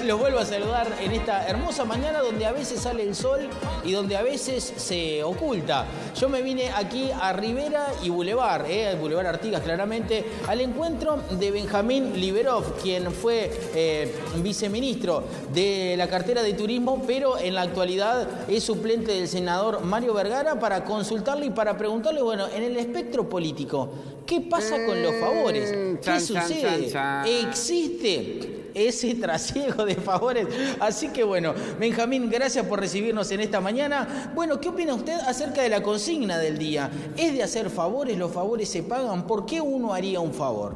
Los vuelvo a saludar en esta hermosa mañana donde a veces sale el sol y donde a veces se oculta. Yo me vine aquí a Rivera y Boulevard, Boulevard Artigas claramente, al encuentro de Benjamín Liberov, quien fue viceministro de la cartera de turismo, pero en la actualidad es suplente del senador Mario Vergara, para consultarle y para preguntarle, bueno, en el espectro político, ¿qué pasa con los favores? ¿Qué sucede? ¿Existe ese trasiego de favores? Así que bueno, Benjamín, gracias por recibirnos en esta mañana. Bueno, ¿qué opina usted acerca de la consigna del día? ¿Es de hacer favores? ¿Los favores se pagan? ¿Por qué uno haría un favor?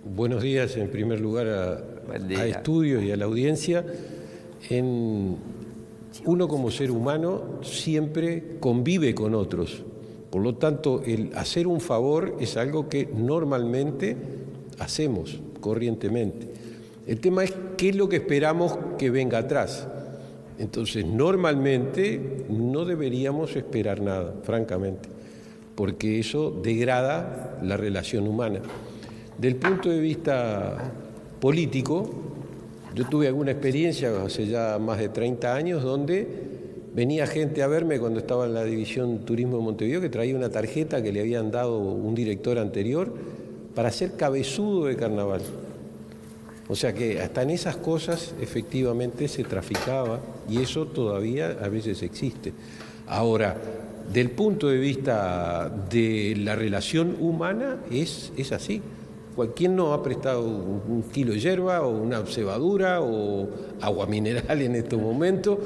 Buenos días, en primer lugar, a Estudio y a la audiencia. Uno como ser humano siempre convive con otros. Por lo tanto, el hacer un favor es algo que normalmente hacemos, corrientemente. El tema es qué es lo que esperamos que venga atrás. Entonces, normalmente no deberíamos esperar nada, francamente, porque eso degrada la relación humana. Del punto de vista político, yo tuve alguna experiencia hace ya más de 30 años donde venía gente a verme cuando estaba en la División Turismo de Montevideo, que traía una tarjeta que le habían dado un director anterior para ser cabezudo de carnaval. O sea que hasta en esas cosas efectivamente se traficaba y eso todavía a veces existe. Ahora, del punto de vista de la relación humana es así. ¿Quién no ha prestado un kilo de yerba o una cebadura o agua mineral en estos momentos?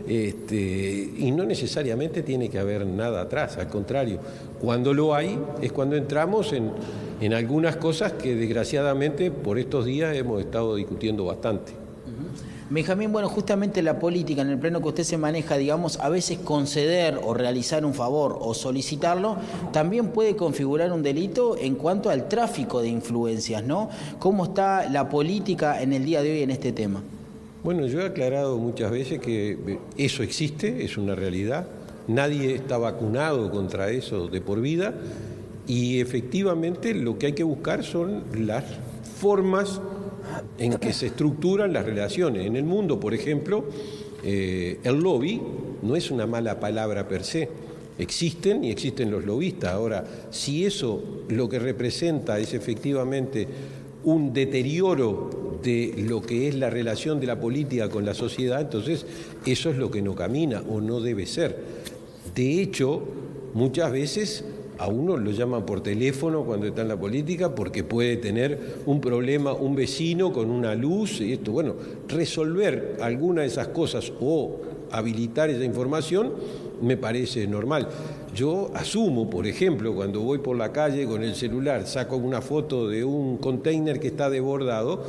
Y no necesariamente tiene que haber nada atrás, al contrario. Cuando lo hay es cuando entramos en algunas cosas que desgraciadamente por estos días hemos estado discutiendo bastante. Benjamín, bueno, justamente la política, en el plano que usted se maneja, digamos, a veces conceder o realizar un favor o solicitarlo, también puede configurar un delito en cuanto al tráfico de influencias, ¿no? ¿Cómo está la política en el día de hoy en este tema? Bueno, yo he aclarado muchas veces que eso existe, es una realidad, nadie está vacunado contra eso de por vida y efectivamente lo que hay que buscar son las formas en que se estructuran las relaciones. En el mundo, por ejemplo, el lobby no es una mala palabra per se. Existen y existen los lobistas. Ahora, si eso lo que representa es efectivamente un deterioro de lo que es la relación de la política con la sociedad, entonces eso es lo que no camina o no debe ser. De hecho, muchas veces a uno lo llaman por teléfono cuando está en la política porque puede tener un problema un vecino con una luz y esto. Bueno, resolver alguna de esas cosas o habilitar esa información me parece normal. Yo asumo, por ejemplo, cuando voy por la calle con el celular, saco una foto de un container que está desbordado,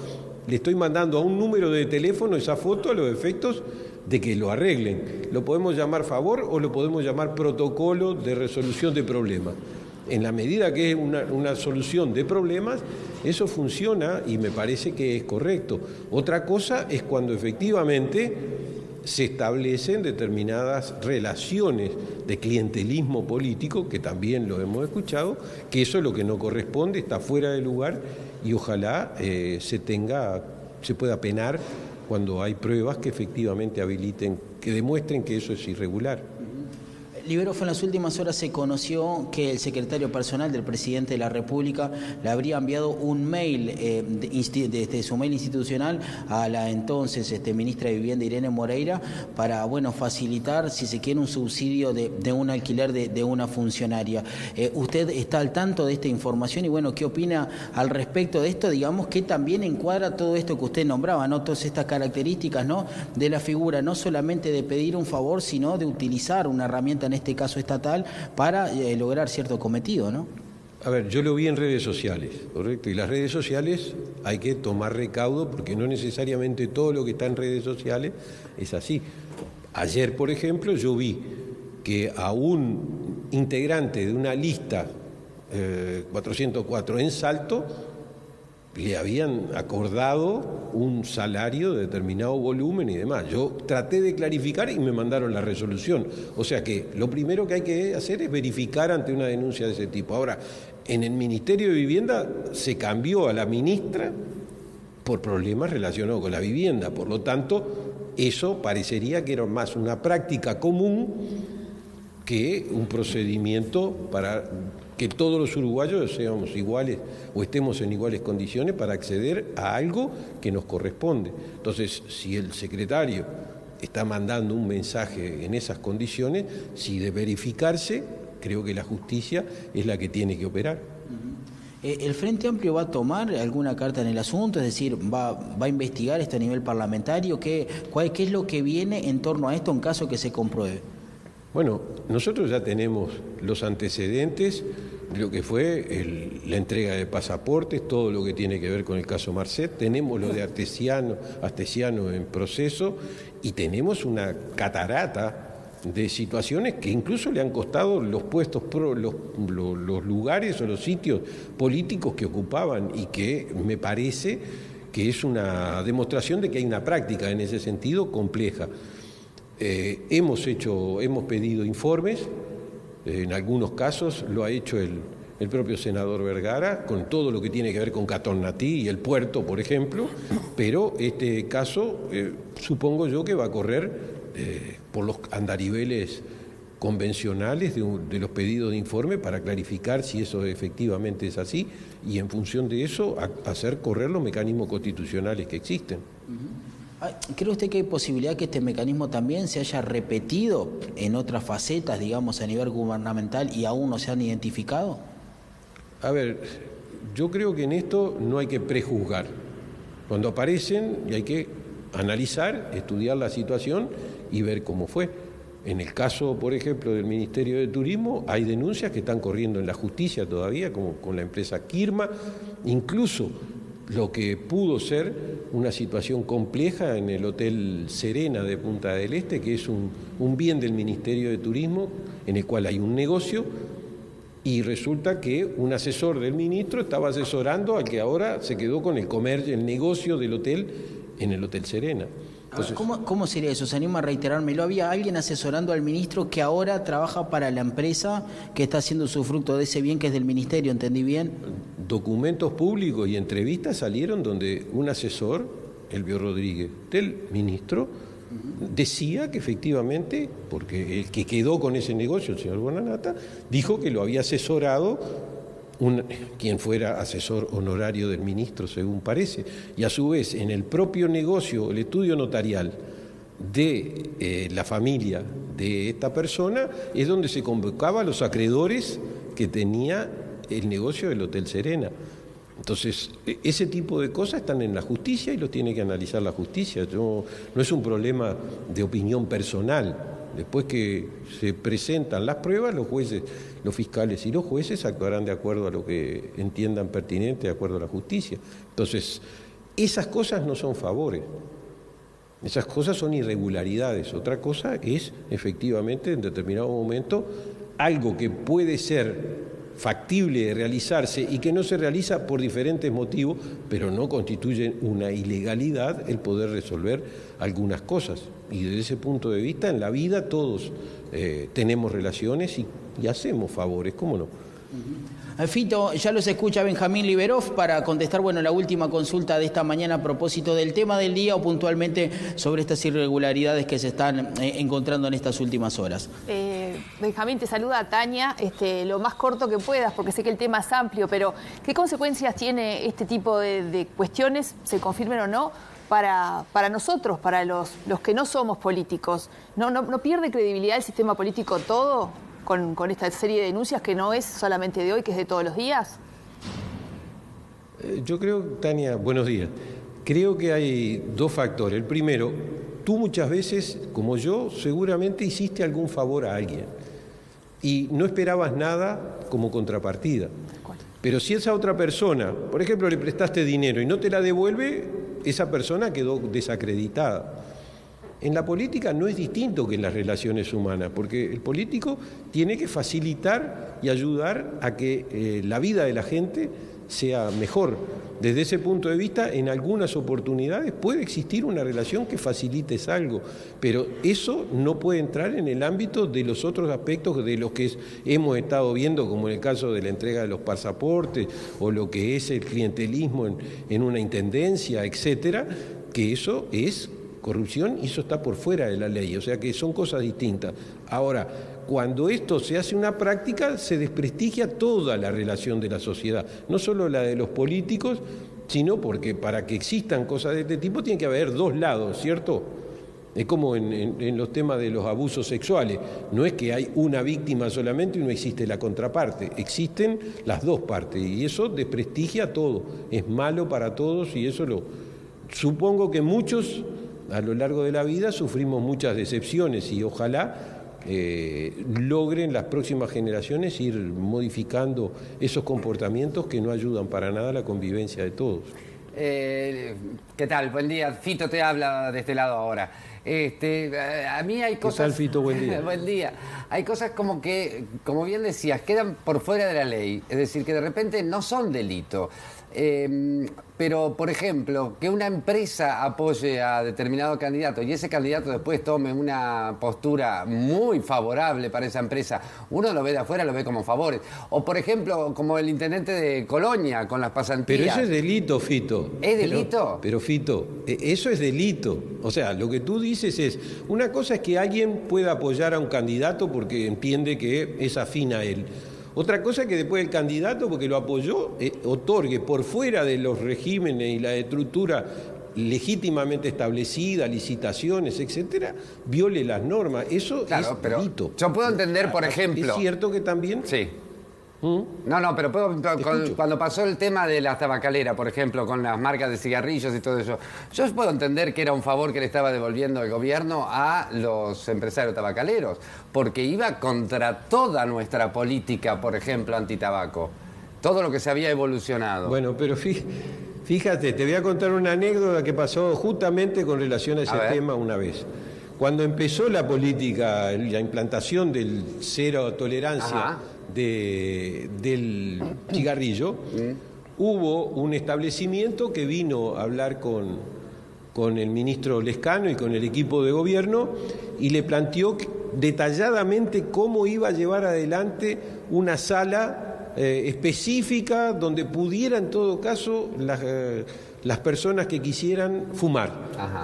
le estoy mandando a un número de teléfono esa foto a los efectos de que lo arreglen. Lo podemos llamar favor o lo podemos llamar protocolo de resolución de problemas. En la medida que es una solución de problemas, eso funciona y me parece que es correcto. Otra cosa es cuando efectivamente se establecen determinadas relaciones de clientelismo político, que también lo hemos escuchado, que eso es lo que no corresponde, está fuera de lugar y ojalá se pueda penar cuando hay pruebas que efectivamente habiliten, que demuestren que eso es irregular. Liberov, en las últimas horas se conoció que el secretario personal del presidente de la República le habría enviado un mail desde su mail institucional a la entonces ministra de Vivienda, Irene Moreira, para facilitar, si se quiere, un subsidio de un alquiler de una funcionaria. ¿Usted está al tanto de esta información? Y ¿qué opina al respecto de esto? Digamos que también encuadra todo esto que usted nombraba, ¿no? Todas estas características, ¿no?, de la figura, no solamente de pedir un favor, sino de utilizar una herramienta, en este caso estatal, para lograr cierto cometido, ¿no? A ver, yo lo vi en redes sociales, ¿correcto? Y las redes sociales hay que tomar recaudo porque no necesariamente todo lo que está en redes sociales es así. Ayer, por ejemplo, yo vi que a un integrante de una lista 404 en Salto le habían acordado un salario de determinado volumen y demás. Yo traté de clarificar y me mandaron la resolución. O sea que lo primero que hay que hacer es verificar ante una denuncia de ese tipo. Ahora, en el Ministerio de Vivienda se cambió a la ministra por problemas relacionados con la vivienda. Por lo tanto, eso parecería que era más una práctica común que un procedimiento para que todos los uruguayos seamos iguales o estemos en iguales condiciones para acceder a algo que nos corresponde. Entonces, si el secretario está mandando un mensaje en esas condiciones, si de verificarse, creo que la justicia es la que tiene que operar. ¿El Frente Amplio va a tomar alguna carta en el asunto? Es decir, ¿va a investigar esto a nivel parlamentario? ¿Qué es lo que viene en torno a esto en caso que se compruebe? Bueno, nosotros ya tenemos los antecedentes de lo que fue la entrega de pasaportes, todo lo que tiene que ver con el caso Marcet, tenemos lo de Astesiano en proceso y tenemos una catarata de situaciones que incluso le han costado los puestos, los lugares o los sitios políticos que ocupaban, y que me parece que es una demostración de que hay una práctica en ese sentido compleja. Hemos pedido informes, en algunos casos lo ha hecho el propio senador Vergara, con todo lo que tiene que ver con Catón-Natí y el puerto, por ejemplo, pero este caso supongo yo que va a correr por los andariveles convencionales de los pedidos de informe para clarificar si eso efectivamente es así y en función de eso hacer correr los mecanismos constitucionales que existen. ¿Cree usted que hay posibilidad que este mecanismo también se haya repetido en otras facetas, digamos, a nivel gubernamental y aún no se han identificado? A ver, yo creo que en esto no hay que prejuzgar. Cuando aparecen y hay que analizar, estudiar la situación y ver cómo fue. En el caso, por ejemplo, del Ministerio de Turismo, hay denuncias que están corriendo en la justicia todavía, como con la empresa Kirma, incluso lo que pudo ser una situación compleja en el Hotel Serena de Punta del Este, que es un bien del Ministerio de Turismo, en el cual hay un negocio, y resulta que un asesor del ministro estaba asesorando al que ahora se quedó con el negocio del hotel en el Hotel Serena. Entonces, ¿Cómo sería eso? ¿Se anima a reiterármelo? ¿Había alguien asesorando al ministro que ahora trabaja para la empresa que está haciendo usufructo de ese bien que es del ministerio? ¿Entendí bien? Documentos públicos y entrevistas salieron donde un asesor, Elvio Rodríguez, del ministro, decía que efectivamente, porque el que quedó con ese negocio, el señor Bonanata, dijo que lo había asesorado quien fuera asesor honorario del ministro, según parece, y a su vez en el propio negocio, el estudio notarial de la familia de esta persona, es donde se convocaba a los acreedores que tenía el negocio del Hotel Serena. Entonces, ese tipo de cosas están en la justicia y los tiene que analizar la justicia. No es un problema de opinión personal. Después que se presentan las pruebas, los jueces, los fiscales y los jueces actuarán de acuerdo a lo que entiendan pertinente, de acuerdo a la justicia. Entonces, esas cosas no son favores, esas cosas son irregularidades. Otra cosa es, efectivamente, en determinado momento, algo que puede ser factible de realizarse y que no se realiza por diferentes motivos, pero no constituye una ilegalidad el poder resolver algunas cosas. Y desde ese punto de vista, en la vida todos tenemos relaciones y hacemos favores, ¿cómo no? Fito, ya los escucha Benjamín Liberov para contestar, la última consulta de esta mañana a propósito del tema del día o puntualmente sobre estas irregularidades que se están encontrando en estas últimas horas. Benjamín, te saluda Tania, lo más corto que puedas, porque sé que el tema es amplio, pero ¿qué consecuencias tiene este tipo de cuestiones, se confirmen o no, para nosotros, para los que no somos políticos? ¿No pierde credibilidad el sistema político todo con esta serie de denuncias que no es solamente de hoy, que es de todos los días? Yo creo, Tania, buenos días. Creo que hay dos factores. El primero, tú muchas veces, como yo, seguramente hiciste algún favor a alguien y no esperabas nada como contrapartida. Pero si esa otra persona, por ejemplo, le prestaste dinero y no te la devuelve, esa persona quedó desacreditada. En la política no es distinto que en las relaciones humanas, porque el político tiene que facilitar y ayudar a que la vida de la gente sea mejor. Desde ese punto de vista, en algunas oportunidades puede existir una relación que facilite algo, pero eso no puede entrar en el ámbito de los otros aspectos de los que hemos estado viendo, como en el caso de la entrega de los pasaportes o lo que es el clientelismo en una intendencia, etcétera, que eso es corrupción y eso está por fuera de la ley, o sea que son cosas distintas. Ahora, cuando esto se hace una práctica, se desprestigia toda la relación de la sociedad, no solo la de los políticos, sino porque para que existan cosas de este tipo tiene que haber dos lados, ¿cierto? Es como en los temas de los abusos sexuales, no es que hay una víctima solamente y no existe la contraparte, existen las dos partes y eso desprestigia todo, es malo para todos y eso supongo que muchos a lo largo de la vida sufrimos muchas decepciones y ojalá logren las próximas generaciones ir modificando esos comportamientos que no ayudan para nada a la convivencia de todos. ¿Qué tal? Buen día. Fito te habla de este lado ahora. A mí hay cosas... ¿Qué tal, Fito? Buen día. Buen día. Hay cosas como que, como bien decías, quedan por fuera de la ley. Es decir, que de repente no son delito. Pero, por ejemplo, que una empresa apoye a determinado candidato y ese candidato después tome una postura muy favorable para esa empresa, uno lo ve de afuera, lo ve como favores. O, por ejemplo, como el intendente de Colonia con las pasantías. Pero eso es delito, Fito. ¿Es delito? Pero Fito, eso es delito. O sea, lo que tú dices es, una cosa es que alguien pueda apoyar a un candidato porque entiende que es afín a él. Otra cosa es que después el candidato, porque lo apoyó, otorgue por fuera de los regímenes y la estructura legítimamente establecida, licitaciones, etcétera, viole las normas. Eso claro, es delito. Yo puedo entender, por ejemplo... ¿Es cierto que también? Sí. No, pero cuando pasó el tema de la tabacalera, por ejemplo, con las marcas de cigarrillos y todo eso, yo puedo entender que era un favor que le estaba devolviendo el gobierno a los empresarios tabacaleros, porque iba contra toda nuestra política, por ejemplo, antitabaco, todo lo que se había evolucionado. Bueno, pero fíjate, te voy a contar una anécdota que pasó justamente con relación a ese tema una vez. Cuando empezó la política, la implantación del cero tolerancia del cigarrillo, hubo un establecimiento que vino a hablar con el ministro Lescano y con el equipo de gobierno y le planteó detalladamente cómo iba a llevar adelante una sala específica donde pudiera en todo caso las personas que quisieran fumar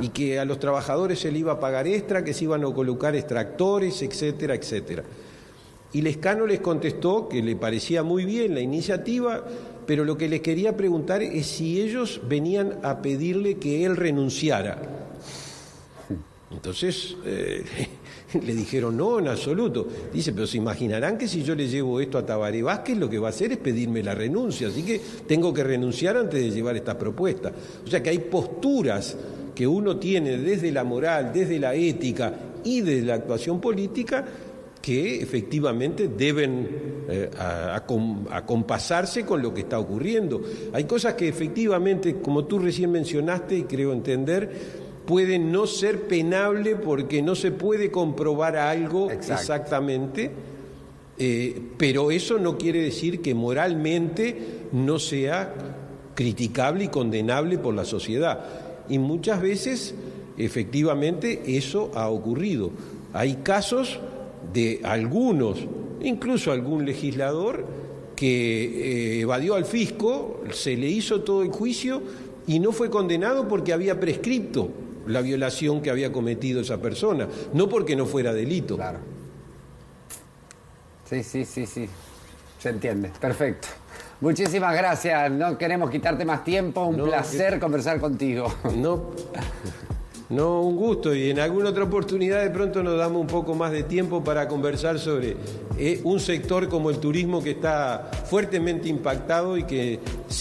y que a los trabajadores se le iba a pagar extra, que se iban a colocar extractores, etcétera, etcétera. Y Lescano les contestó que le parecía muy bien la iniciativa, pero lo que les quería preguntar es si ellos venían a pedirle que él renunciara. Entonces le dijeron no, en absoluto. Dice, pero se imaginarán que si yo le llevo esto a Tabaré Vázquez, lo que va a hacer es pedirme la renuncia, así que tengo que renunciar antes de llevar esta propuesta. O sea que hay posturas que uno tiene desde la moral, desde la ética y desde la actuación política que efectivamente deben acompasarse con lo que está ocurriendo. Hay cosas que efectivamente, como tú recién mencionaste y creo entender, pueden no ser penables porque no se puede comprobar algo exactamente, pero eso no quiere decir que moralmente no sea criticable y condenable por la sociedad. Y muchas veces, efectivamente, eso ha ocurrido. Hay casos de algunos, incluso algún legislador, que evadió al fisco, se le hizo todo el juicio y no fue condenado porque había prescripto la violación que había cometido esa persona, no porque no fuera delito. Claro. Sí. Se entiende. Perfecto. Muchísimas gracias. No queremos quitarte más tiempo. Un placer conversar contigo. No, un gusto, y en alguna otra oportunidad de pronto nos damos un poco más de tiempo para conversar sobre un sector como el turismo que está fuertemente impactado y que